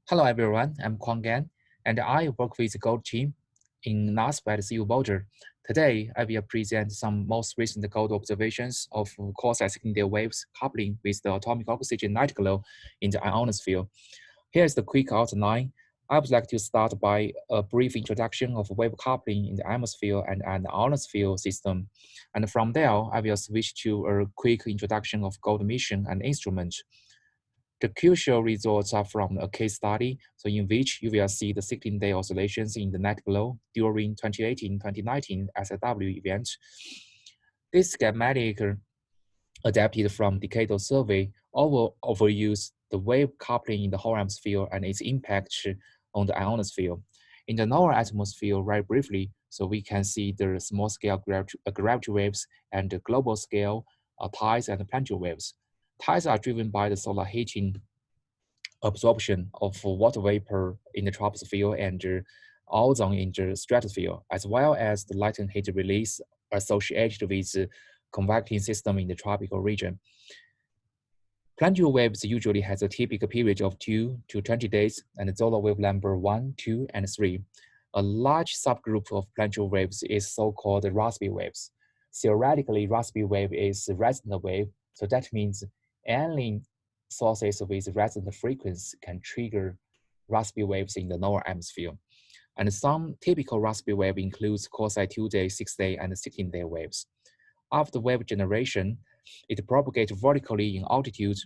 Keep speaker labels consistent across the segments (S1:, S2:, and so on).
S1: Hello everyone, I'm Kwang Gan, and I work with the Gold team in NASP at CU Boulder. Today, I will present some most recent gold observations of Quasi-16-day waves coupling with the atomic oxygen night glow in the ionosphere. Here is the quick outline. I would like to start by a brief introduction of wave coupling in the atmosphere and an ionosphere system. And from there, I will switch to a quick introduction of gold mission and instrument. The crucial results are from a case study, so in which you will see the 16-day oscillations in the night glow during 2018-2019 SIW event. This schematic adapted from decadal survey overviews the wave coupling in the whole atmosphere and its impact on the ionosphere. In the lower atmosphere, very briefly, so we can see the small-scale gravity waves and the global scale tides and planetary waves. Tides are driven by the solar heating absorption of water vapor in the troposphere and ozone in the stratosphere, as well as the latent heat release associated with the convecting system in the tropical region. Planetary waves usually has a typical period of 2 to 20 days, and Zola wave number 1, 2, and 3. A large subgroup of planetary waves is so-called Rossby waves. Theoretically, Rossby wave is a resonant wave, so that means any sources with resonant frequency can trigger Rossby waves in the lower atmosphere. And some typical Rossby wave includes Quasi-2-day, 6-day, and 16-day waves. After wave generation, it propagates vertically in altitude,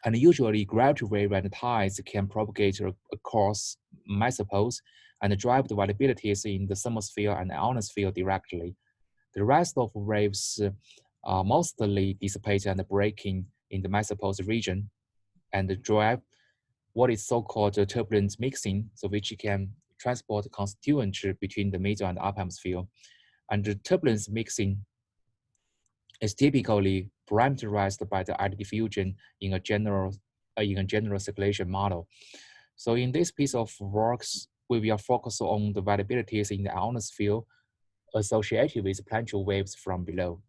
S1: and usually gravity wave and tides can propagate across mesopoles and drive the variabilities in the thermosphere and ionosphere directly. The rest of waves are mostly dissipate and breaking in the mesopoles region and drive what is so-called turbulent mixing, so which can transport constituents between the middle and upper hemisphere. And the turbulence mixing is typically parameterized by the eddy diffusion in a general circulation model. So in this piece of works, we will focus on the variabilities in the ionosphere associated with planetary waves from below.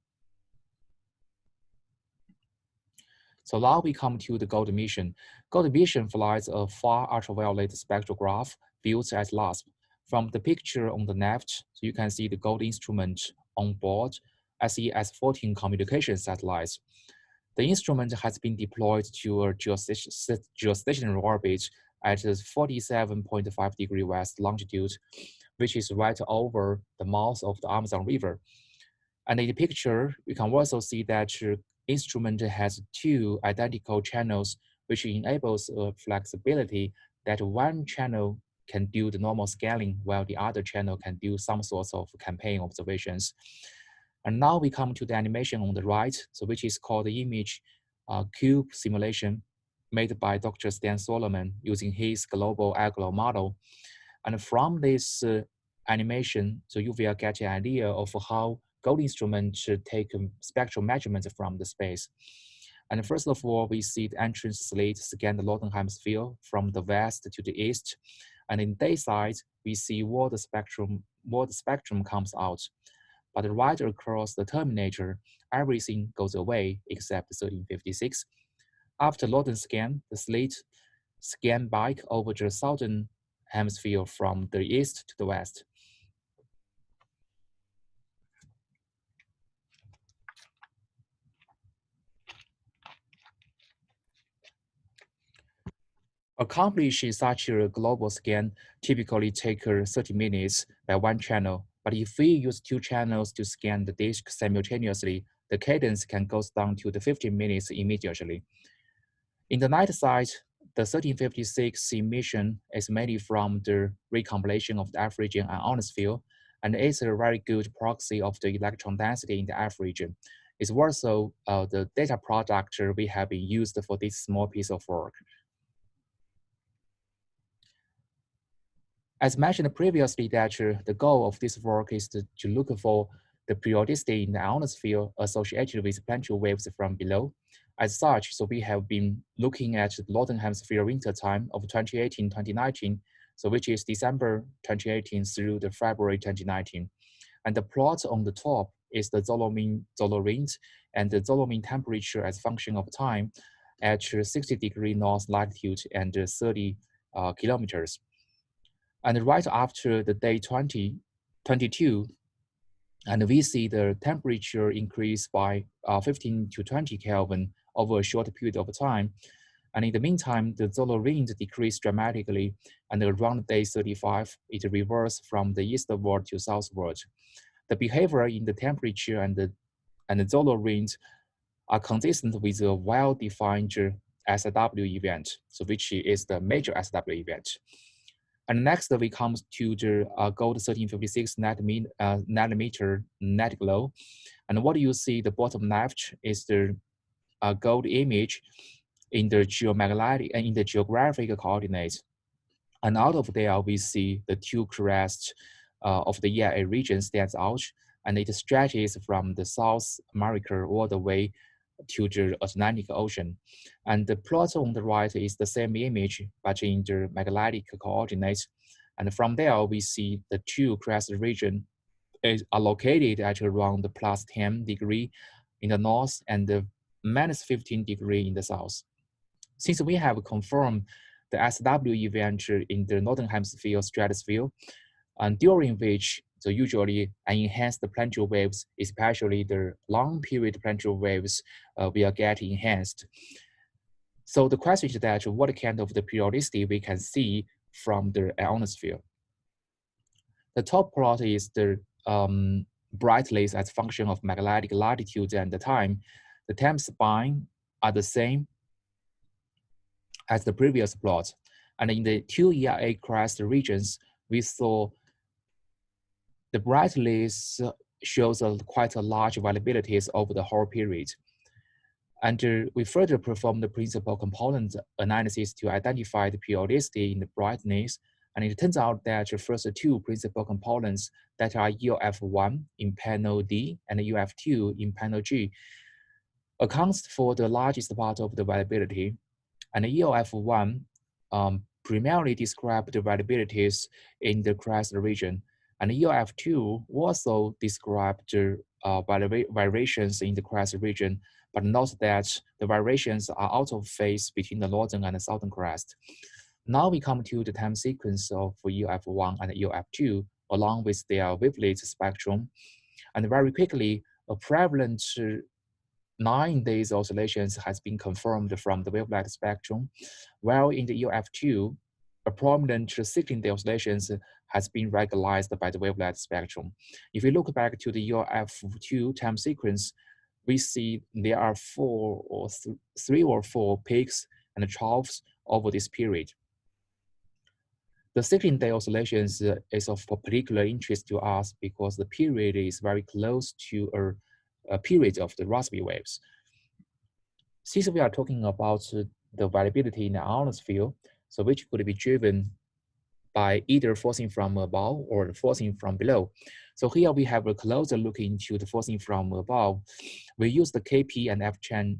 S1: So now we come to the gold mission. Gold mission flies a far ultraviolet spectrograph built at LASP. From the picture on the left, so you can see the gold instrument on board SES-14 communication satellites. The instrument has been deployed to a geostationary orbit at 47.5 degree west longitude, which is right over the mouth of the Amazon River. And in the picture, you can also see that the instrument has two identical channels, which enables flexibility that one channel can do the normal scaling while the other channel can do some sorts of campaign observations. And now we come to the animation on the right, so which is called the image cube simulation made by Dr. Stan Solomon using his global airglow model. And from this animation, so you will get an idea of how gold instruments should take spectral measurements from the space. And first of all, we see the entrance slit scan the northern hemisphere from the west to the east. And in day side, we see where the spectrum comes out. But right across the terminator, everything goes away except 1356. After northern scan, the slit scan back over the southern hemisphere from the east to the west. Accomplishing such a global scan typically takes 30 minutes by one channel, but if we use two channels to scan the disk simultaneously, the cadence can go down to the 15 minutes immediately. In the night side, the 1356 emission is mainly from the recompilation of the F region and ionosphere, and is a very good proxy of the electron density in the F region. It's also the data product we have been used for this small piece of work. As mentioned previously, that the goal of this work is to look for the periodicity in the ionosphere associated with planetary waves from below. As such, so we have been looking at the northern hemisphere winter time of 2018-2019, so which is December 2018 through the February 2019. And the plot on the top is the Zolo mean and the Zolo mean temperature as function of time. at 60° north latitude and 30 kilometers. And right after the day 22, and we see the temperature increase by 15 to 20 Kelvin over a short period of time. And in the meantime, the solar wind decreased dramatically, and around day 35, it reversed from the eastward to southward. The behavior in the temperature and the solar wind are consistent with a well-defined SW event, so which is the major SW event. And next, we come to the gold 1356 nanometer net glow. And what you see, the bottom left is the gold image in the geomagnetic and in the geographic coordinates. And out of there, we see the two crests of the EIA region stands out, and it stretches from the South America all the way to the Atlantic Ocean. And the plot on the right is the same image, but in the magnetic coordinates. And from there, we see the two crest region are located at around plus 10 degree in the north and the minus 15 degree in the south. Since we have confirmed the SW event in the northern hemisphere stratosphere, and during which usually enhanced planetary waves, especially the long period planetary waves, will get enhanced. So the question is that what kind of the periodicity we can see from the ionosphere. The top plot is the brightness as function of magnetic latitude and the time. The time span are the same as the previous plot. And in the two EIA crest regions, we saw the brightness shows quite a large variabilities over the whole period. And we further performed the principal component analysis to identify the periodicity in the brightness. And it turns out that the first two principal components that are UF1 in panel D and UF2 in panel G accounts for the largest part of the variability. And EOF1 primarily described the variabilities in the crest region. And EOF2 also described the variations in the crest region, but note that the variations are out of phase between the northern and the southern crest. Now we come to the time sequence of EOF1 and EOF2 along with their wavelet spectrum. And very quickly, a prevalent 9 days oscillations has been confirmed from the wavelet spectrum, while in the EOF2, a prominent 16-day oscillations has been recognized by the wavelet spectrum. If we look back to the EOF2 time sequence, we see there are three or four peaks and troughs over this period. The 16-day oscillations is of particular interest to us because the period is very close to a period of the Rossby waves. Since we are talking about the variability in the ionosphere, so which could be driven by either forcing from above or forcing from below. So here we have a closer look into the forcing from above. We use the KP and FChan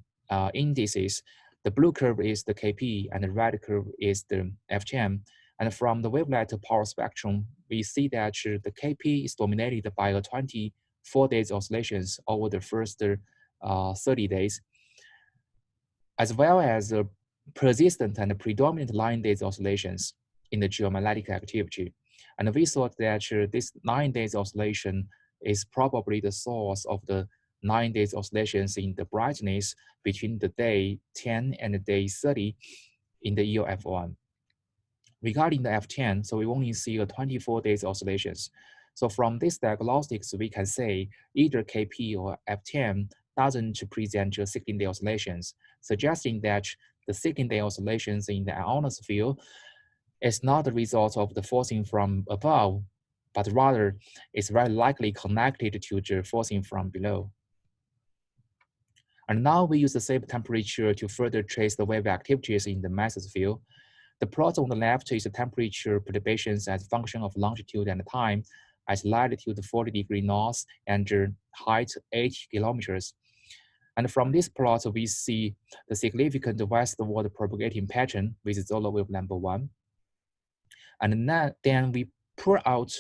S1: indices. The blue curve is the KP and the red curve is the FChan. And from the wavelet power spectrum, we see that the KP is dominated by a 24 days oscillations over the first 30 days, as well as persistent and predominant 9 days oscillations in the geomagnetic activity. And we thought that this 9 days oscillation is probably the source of the 9 days oscillations in the brightness between the day 10 and the day 30 in the EOF1. Regarding the F10, so we only see a 24 days oscillations. So from this diagnostics, we can say either KP or F10 doesn't present 16-day oscillations, suggesting that the 16-day oscillations in the ionosphere is not the result of the forcing from above, but rather is very likely connected to the forcing from below. And now we use the same temperature to further trace the wave activities in the mesosphere. The plot on the left is the temperature perturbations as a function of longitude and time at latitude 40 degrees north and height 8 kilometers. And from this plot, we see the significant westward propagating pattern with solar wave number 1. And then we pull out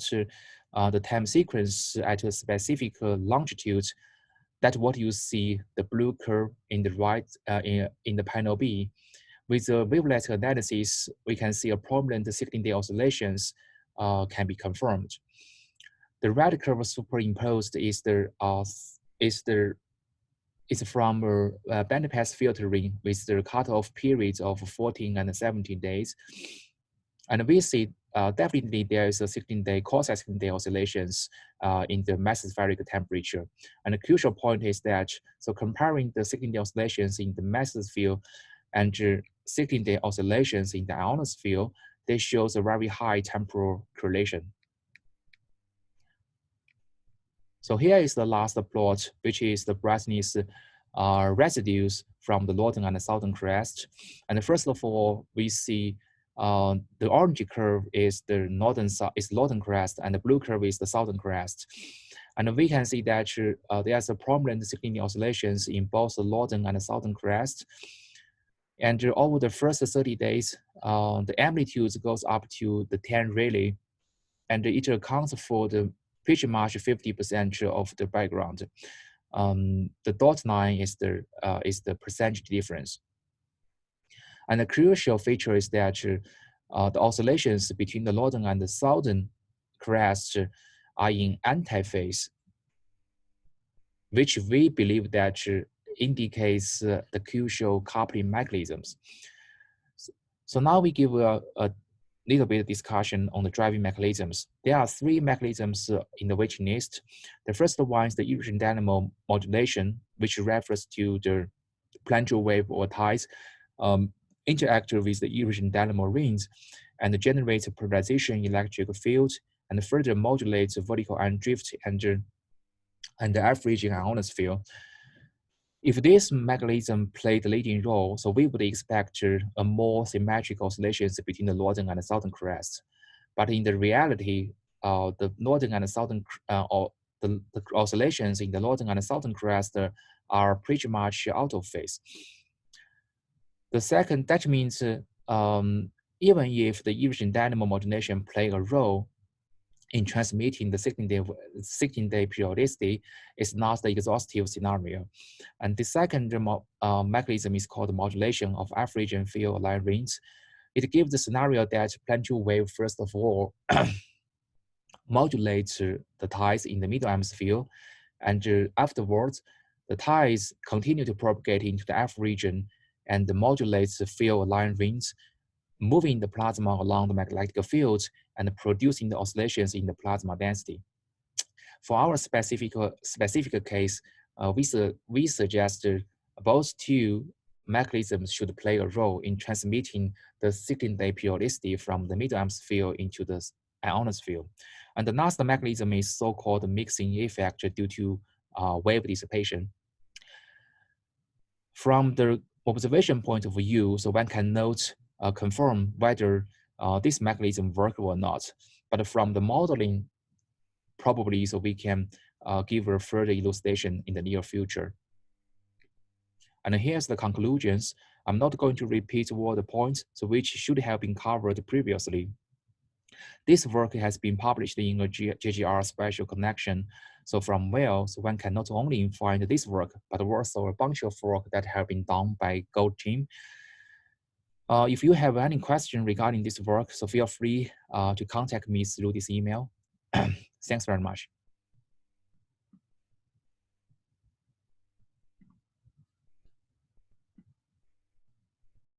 S1: the time sequence at a specific longitude That's what you see, the blue curve in the right in the panel B. With the wavelet analysis, we can see a prominent 16-day oscillations can be confirmed. The red curve superimposed is from bandpass filtering with the cutoff periods of 14 and 17 days. And we see definitely there is a 16-day, quasi-16-day oscillations in the mesospheric temperature. And the crucial point is that, so comparing the 16-day oscillations in the mesosphere and the 16-day oscillations in the ionosphere, they shows a very high temporal correlation. So here is the last plot, which is the brightness residues from the northern and the southern crest. And first of all, we see the orange curve is the northern crest, and the blue curve is the southern crest. And we can see that there's a prominent 16-day oscillations in both the northern and the southern crest. And over the first 30 days, the amplitude goes up to the 10 Rayleigh, and it accounts for the pretty much 50% of the background. The dot line is the percentage difference. And the crucial feature is that the oscillations between the northern and the southern crests are in antiphase, which we believe that indicates the crucial coupling mechanisms. So now we give a little bit of discussion on the driving mechanisms. There are three mechanisms in the waiting list. The first one is the erosion dynamo modulation, which refers to the planetary wave or tides interact with the erosion dynamo rings and generate a polarization electric field and further modulate the vertical ion drift and the averaging ionosphere. If this mechanism played the leading role, so we would expect a more symmetric oscillations between the northern and the southern crests. But in the reality, the northern and the southern or the oscillations in the northern and the southern crest are pretty much out of phase. The second, that means even if the erosion dynamo modulation play a role in transmitting the 16-day periodicity, is not the exhaustive scenario. And the second mechanism is called modulation of averaging field line rings. It gives the scenario that planetary wave, first of all, modulates the tides in the middle hemisphere, and afterwards, the tides continue to propagate into the F region and modulates the field line rings, moving the plasma along the magnetic fields and producing the oscillations in the plasma density. For our specific case, we suggest both two mechanisms should play a role in transmitting the 16-day periodicity from the middle hemisphere into the ionosphere. And the last mechanism is so-called mixing effect due to wave dissipation. From the observation point of view, so one can confirm whether this mechanism works or not. But from the modeling, probably so we can give a further elucidation in the near future. And here's the conclusions. I'm not going to repeat all the points, so which should have been covered previously. This work has been published in a JGR special connection. So from where, so one can not only find this work, but also a bunch of work that have been done by Gold team. If you have any question regarding this work, so feel free to contact me through this email. Thanks very much.